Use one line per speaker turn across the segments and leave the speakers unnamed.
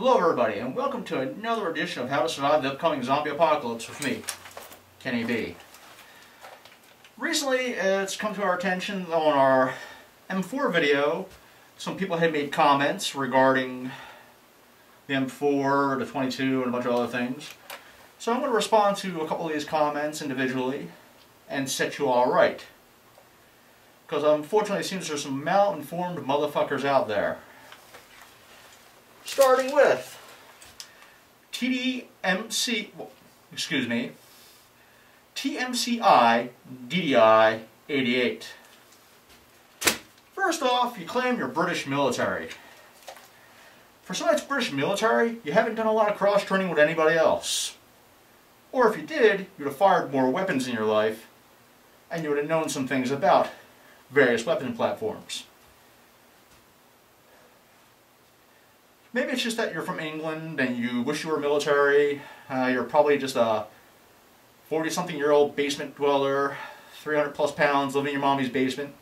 Hello everybody, and welcome to another edition of How to Survive the Upcoming Zombie Apocalypse with me, Kenny B. Recently, it's come to our attention on our M4 video, some people had made comments regarding the M4, the 22, and a bunch of other things. So I'm going to respond to a couple of these comments individually and set you all right. Because unfortunately it seems there's some mal-informed motherfuckers out there. Starting with TMCI DDI 88. First off, you claim you're British military. For somebody that's British military, you haven't done a lot of cross-training with anybody else. Or if you did, you'd have fired more weapons in your life, and you would have known some things about various weapon platforms. Maybe it's just that you're from England and you wish you were military. You're probably just a 40-something-year-old basement dweller, 300 plus pounds, living in your mommy's basement,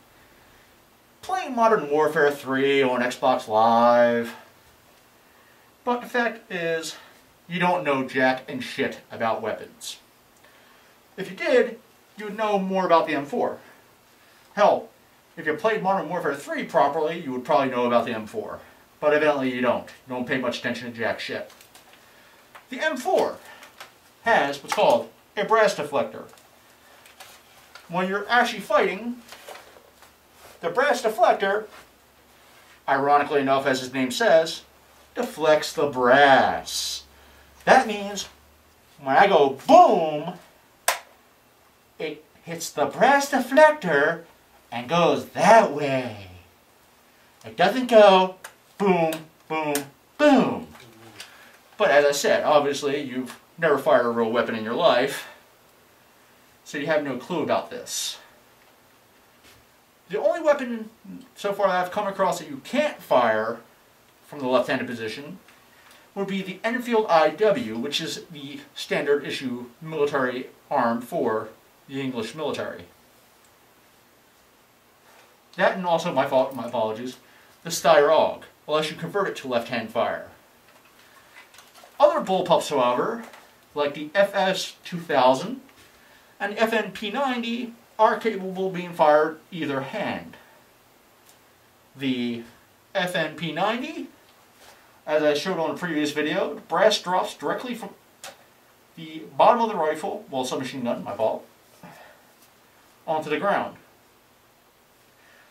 playing Modern Warfare 3 on Xbox Live. But the fact is, you don't know jack and shit about weapons. If you did, you would know more about the M4. Hell, if you played Modern Warfare 3 properly, you would probably know about the M4. But evidently you don't. You don't pay much attention to jack shit. The M4 has what's called a brass deflector. When you're actually fighting, the brass deflector, ironically enough as his name says, deflects the brass. That means when I go boom, it hits the brass deflector and goes that way. It doesn't go boom, boom, boom. But as I said, obviously you've never fired a real weapon in your life, so you have no clue about this. The only weapon so far that I've come across that you can't fire from the left-handed position would be the Enfield IW, which is the standard issue military arm for the English military. That, and also my apologies, the Steyr-AUG, unless you convert it to left-hand fire. Other bullpups, however, like the FS-2000 and the FNP-90, are capable of being fired either hand. The FNP-90, as I showed on a previous video, the brass drops directly from the bottom of the rifle, well, submachine gun, my fault, onto the ground.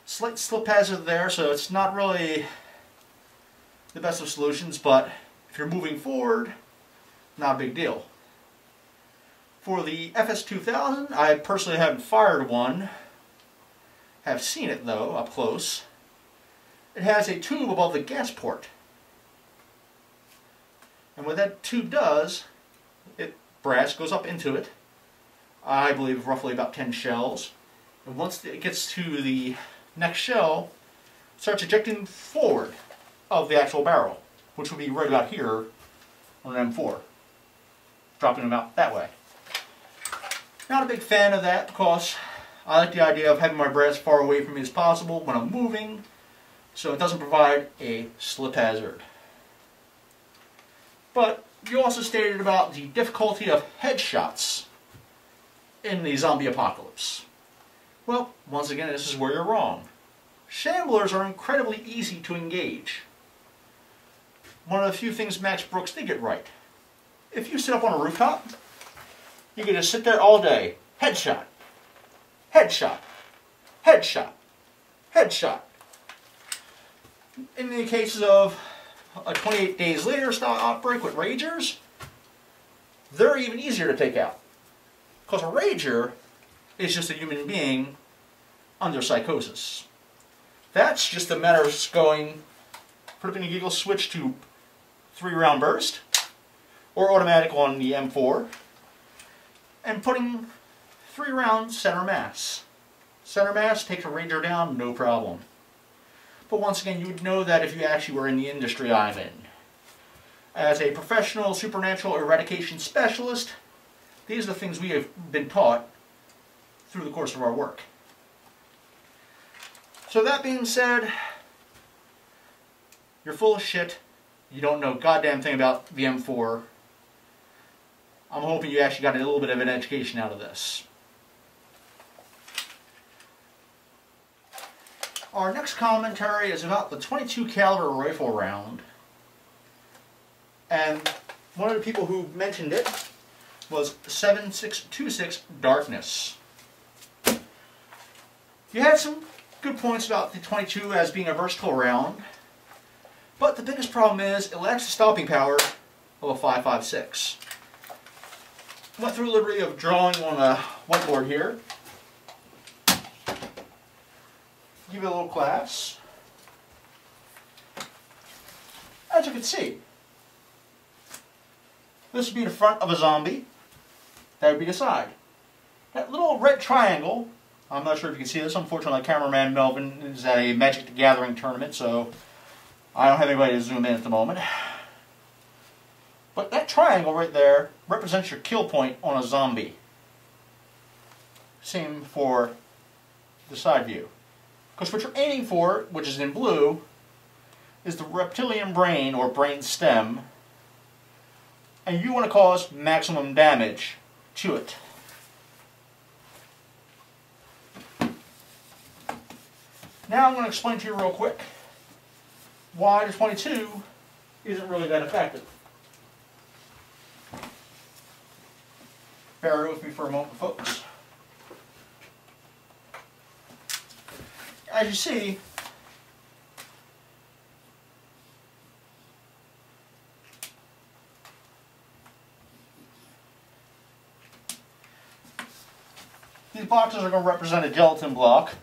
Slight slip hazard there, so it's not really the best of solutions, but if you're moving forward, not a big deal. For the FS-2000, I personally haven't fired one, have seen it though, up close. It has a tube above the gas port. And what that tube does, brass goes up into it, I believe roughly about 10 shells, and once it gets to the next shell, it starts ejecting forward of the actual barrel, which would be right about here on an M4, dropping them out that way. Not a big fan of that because I like the idea of having my brass far away from me as possible when I'm moving, so it doesn't provide a slip hazard. But you also stated about the difficulty of headshots in the zombie apocalypse. Well, once again, this is where you're wrong. Shamblers are incredibly easy to engage. One of the few things Max Brooks did get right. If you sit up on a rooftop, you can just sit there all day. Headshot. Headshot. Headshot. Headshot. In the cases of a 28 Days Later style outbreak with Ragers, they're even easier to take out. Because a Rager is just a human being under psychosis. That's just a matter of going, flipping the giggle switch to 3-round burst, or automatic on the M4, and putting 3 rounds center mass. Center mass takes a Ranger down, no problem. But once again, you would know that if you actually were in the industry I'm in. As a professional supernatural eradication specialist, these are the things we have been taught through the course of our work. So that being said, you're full of shit, you don't know goddamn thing about the M4. I'm hoping you actually got a little bit of an education out of this. Our next commentary is about the 22 caliber rifle round. And one of the people who mentioned it was 7626 Darkness. You had some good points about the 22 as being a versatile round, but the biggest problem is it lacks the stopping power of a 5.56. I went through the liberty of drawing on a whiteboard here. Give it a little class. As you can see, this would be the front of a zombie. That would be the side. That little red triangle, I'm not sure if you can see this. Unfortunately, my cameraman Melvin is at a Magic the Gathering tournament, so I don't have anybody to zoom in at the moment. But that triangle right there represents your kill point on a zombie. Same for the side view. Because what you're aiming for, which is in blue, is the reptilian brain or brain stem, and you want to cause maximum damage to it. Now I'm going to explain to you real quick why the 22 isn't really that effective. Bear with me for a moment, folks. As you see, these boxes are going to represent a gelatin block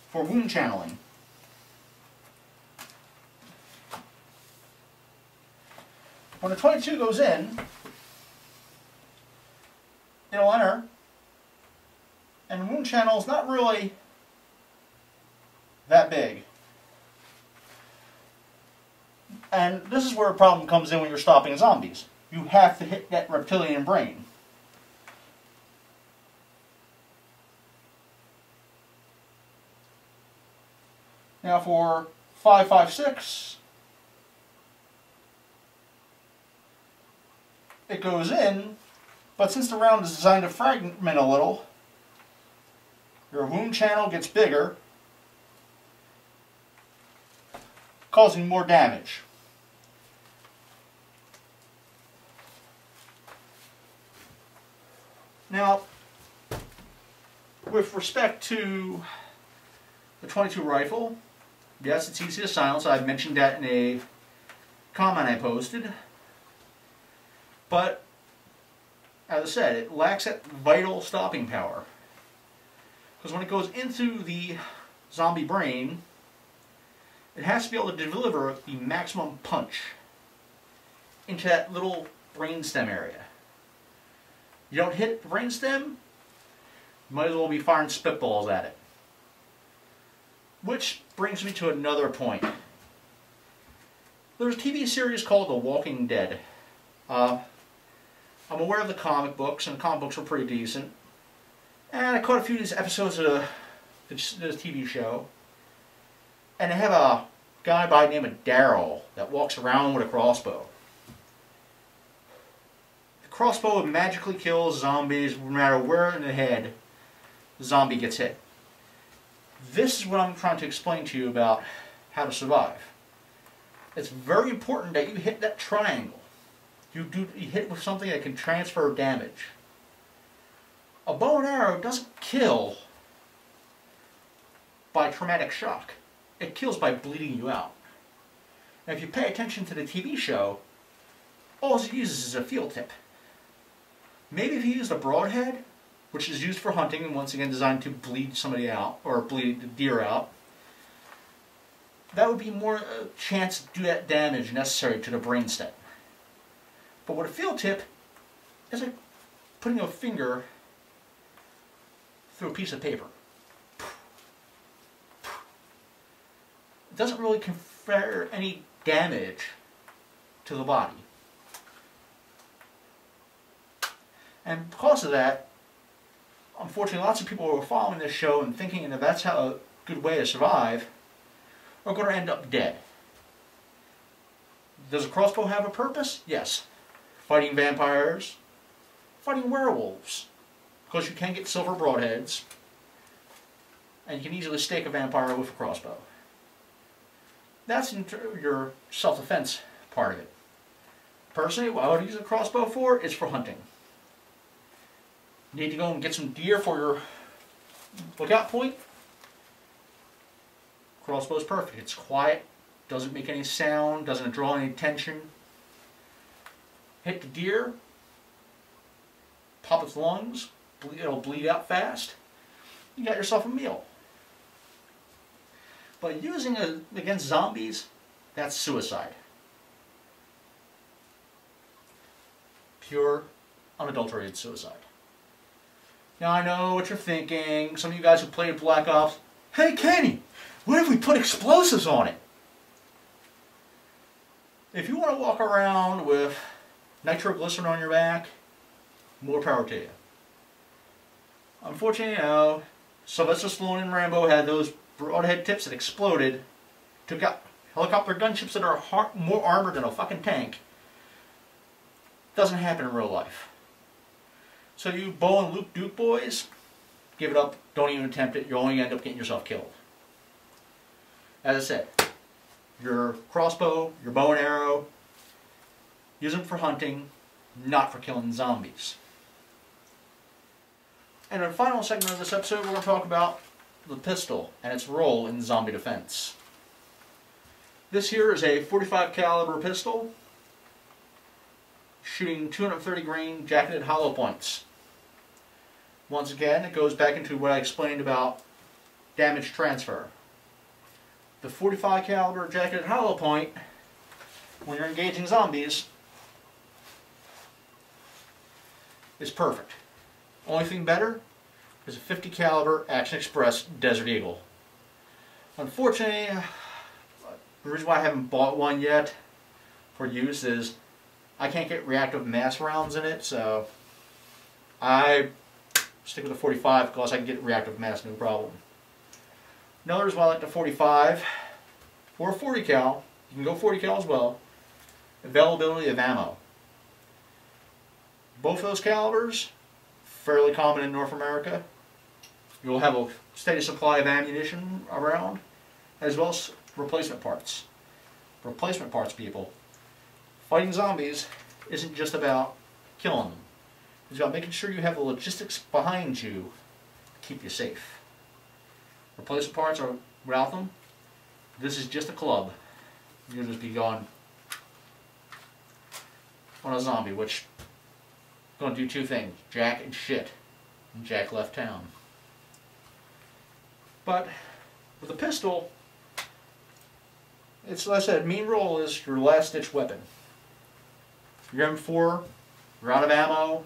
for wound channeling. When the 22 goes in, it'll enter, and the wound channel is not really that big. And this is where a problem comes in when you're stopping zombies. You have to hit that reptilian brain. Now for 5.56, it goes in, but since the round is designed to fragment a little, your wound channel gets bigger, causing more damage. Now, with respect to the 22 rifle, yes, it's easy to silence. I've mentioned that in a comment I posted. But, as I said, it lacks that vital stopping power. Because when it goes into the zombie brain, it has to be able to deliver the maximum punch into that little brainstem area. You don't hit the brainstem, you might as well be firing spitballs at it. Which brings me to another point. There's a TV series called The Walking Dead. I'm aware of the comic books, and the comic books were pretty decent. And I caught a few of these episodes of the TV show. And they have a guy by the name of Daryl that walks around with a crossbow. The crossbow magically kills zombies no matter where in the head the zombie gets hit. This is what I'm trying to explain to you about how to survive. It's very important that you hit that triangle. You hit it with something that can transfer damage. A bow and arrow doesn't kill by traumatic shock. It kills by bleeding you out. Now if you pay attention to the TV show, all it uses is a field tip. Maybe if you used a broadhead, which is used for hunting and once again designed to bleed somebody out, or bleed the deer out, that would be more a chance to do that damage necessary to the brainstem. But with a field tip, it's like putting a finger through a piece of paper. It doesn't really confer any damage to the body. And because of that, unfortunately, lots of people who are following this show and thinking that that's how a good way to survive are going to end up dead. Does a crossbow have a purpose? Yes. Fighting vampires, fighting werewolves. Because you can get silver broadheads, and you can easily stake a vampire with a crossbow. That's your self-defense part of it. Personally, what I would use a crossbow for is for hunting. Need to go and get some deer for your lookout point? Crossbow's perfect. It's quiet, doesn't make any sound, doesn't draw any attention. Hit the deer, pop its lungs, it'll bleed out fast. You got yourself a meal. But using it against zombies, that's suicide. Pure, unadulterated suicide. Now I know what you're thinking. Some of you guys who played Black Ops, hey Kenny, what if we put explosives on it? If you want to walk around with nitroglycerin on your back, more power to you. Unfortunately, you know, Sylvester Stallone and Rambo had those broadhead tips that exploded, took out helicopter gunships that are more armored than a fucking tank. Doesn't happen in real life. So you Bo and Luke Duke boys, give it up, don't even attempt it, you'll only end up getting yourself killed. As I said, your crossbow, your bow and arrow, use them for hunting, not for killing zombies. And in the final segment of this episode, we're going to talk about the pistol and its role in zombie defense. This here is a .45 caliber pistol, shooting 230 grain jacketed hollow points. Once again, it goes back into what I explained about damage transfer. The .45 caliber jacketed hollow point, when you're engaging zombies, is perfect. Only thing better is a .50 caliber Action Express Desert Eagle. Unfortunately, the reason why I haven't bought one yet for use is I can't get reactive mass rounds in it, so I stick with the .45 because I can get reactive mass no problem. Another reason why I like the .45 or 40 cal, you can go 40 cal as well, availability of ammo. Both of those calibers, fairly common in North America. You'll have a steady supply of ammunition around, as well as replacement parts. Replacement parts, people. Fighting zombies isn't just about killing them. It's about making sure you have the logistics behind you to keep you safe. Replacement parts are, without them, this is just a club. You'll just be gone on a zombie, which is going to do two things, jack and shit. And Jack left town. But with a pistol, it's, like I said, main role is your last ditch weapon. Your M4, you're out of ammo,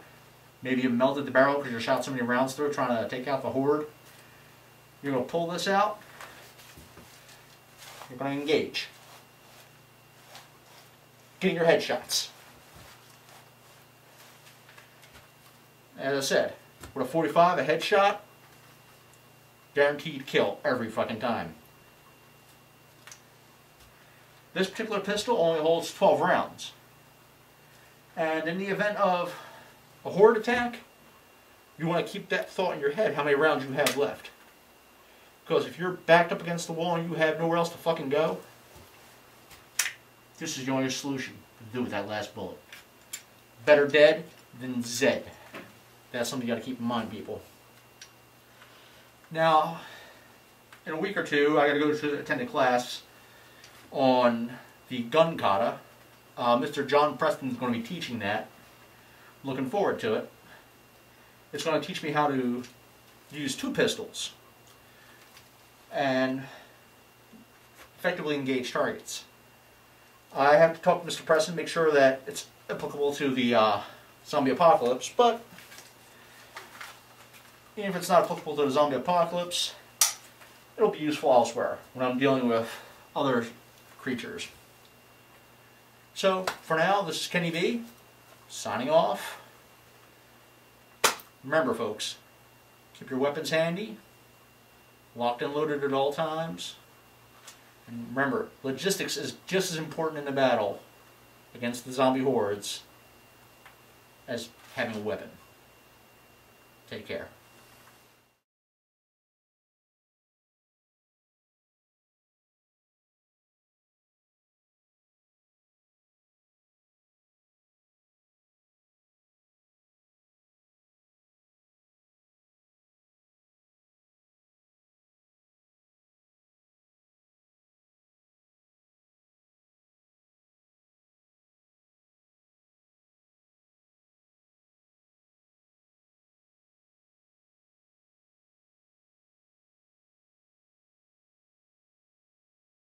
maybe you melted the barrel because you shot so many rounds through it trying to take out the horde. You're going to pull this out, you're going to engage. Getting your headshots. As I said, with a .45, a headshot, guaranteed kill every fucking time. This particular pistol only holds 12 rounds. And in the event of a horde attack, you want to keep that thought in your head, how many rounds you have left. Because if you're backed up against the wall and you have nowhere else to fucking go, this is the only solution to do with that last bullet. Better dead than Zed. That's something you got to keep in mind, people. Now, in a week or two, I got to go to attend a class on the gun kata. Mr. John Preston is going to be teaching that. Looking forward to it. It's going to teach me how to use two pistols and effectively engage targets. I have to talk to Mr. Preston, make sure that it's applicable to the zombie apocalypse, but even if it's not applicable to the zombie apocalypse, it'll be useful elsewhere when I'm dealing with other creatures. So, for now, this is Kenny B, signing off. Remember, folks, keep your weapons handy, locked and loaded at all times. And remember, logistics is just as important in the battle against the zombie hordes as having a weapon. Take care.